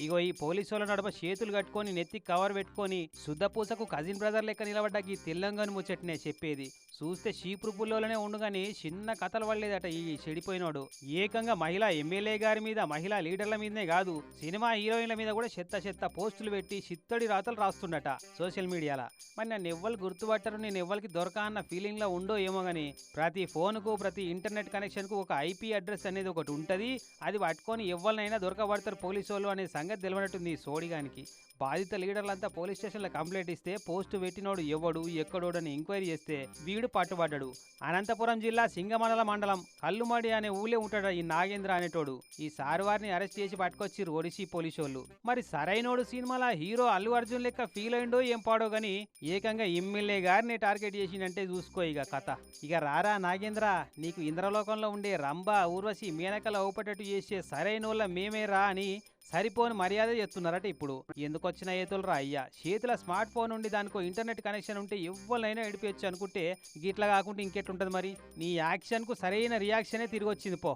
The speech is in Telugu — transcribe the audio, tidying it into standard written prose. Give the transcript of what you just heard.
ఇగో ఈ పోలీసుల నడుమ చేతులు కట్టుకొని నెత్తి కవర్ పెట్టుకొని శుద్ధపూసకు కజిన్ బ్రదర్ లెక్క నిలబడ్డాకి తెల్లంగాని ముచ్చట్నే చెప్పేది. చూస్తే షీపురు పుల్లోలనే ఉండుగాని చిన్న కథలు పడలేదట ఈ చెడిపోయినోడు. ఏకంగా మహిళా ఎమ్మెల్యే గారి మీద, మహిళా లీడర్ల మీదనే కాదు సినిమా హీరోయిన్ల మీద కూడా చెత్త పోస్టులు పెట్టి చిత్తడి రాతలు రాస్తుండట సోషల్ మీడియాలో. మరి నన్ను ఎవ్వరు గుర్తుపట్టరు, నేను ఎవ్వరికి దొరకా అన్న ఫీలింగ్ లో ఉండో ఏమో గాని ప్రతి ఫోన్కు, ప్రతి ఇంటర్నెట్ కనెక్షన్ కు ఒక ఐపీ అడ్రస్ అనేది ఒకటి ఉంటది. అది పట్టుకొని ఎవరినైనా దొరకబడతారు పోలీసు వాళ్ళు అనే సంగతి తెలియనట్టుంది ఈ సోడిగానికి. బాధిత లీడర్లంతా పోలీస్ స్టేషన్లో కంప్లైంట్ ఇస్తే పోస్టు పెట్టినోడు ఎవడు ఎక్కడోడని ఎంక్వైరీ చేస్తే వీడు పట్టుబడ్డాడు. అనంతపురం జిల్లా సింగమనల మండలం కల్లుమడి అనే ఊళ్ళే ఉంటాడు ఈ నాగేంద్ర అనేటోడు. ఈ సారు వారిని అరెస్ట్ చేసి పట్టుకొచ్చిర్రు ఒడిశీ పోలీసోళ్ళు. మరి సరైనోడు సినిమాలో హీరో అల్లు అర్జున్ లెక్క ఫీల్ అయిండో ఏం పాడో గాని ఏకంగా ఎమ్మెల్యే గారిని టార్గెట్ చేసిందంటే చూసుకో ఇక కథ. ఇక రారా నాగేంద్ర, నీకు ఇంద్రలోకంలో ఉండే రంభ, ఊర్వశి, మేనకల ఊపటట్టు చేసే సరైనోళ్ళ మేమే రా అని సరిపోని మర్యాద చేస్తున్నారట. ఇప్పుడు ఎందుకొచ్చిన ఏతులు రా అయ్యా, చేతిలో స్మార్ట్ ఫోన్ ఉండి దానికో ఇంటర్నెట్ కనెక్షన్ ఉంటే ఎవరైనా ఎడిపించచ్చు అనుకుంటే గిట్లా కాకుండా ఇంకెట్లుంటుంది మరి. నీ యాక్షన్కు సరైన రియాక్షనే తిరిగి వచ్చింది పో.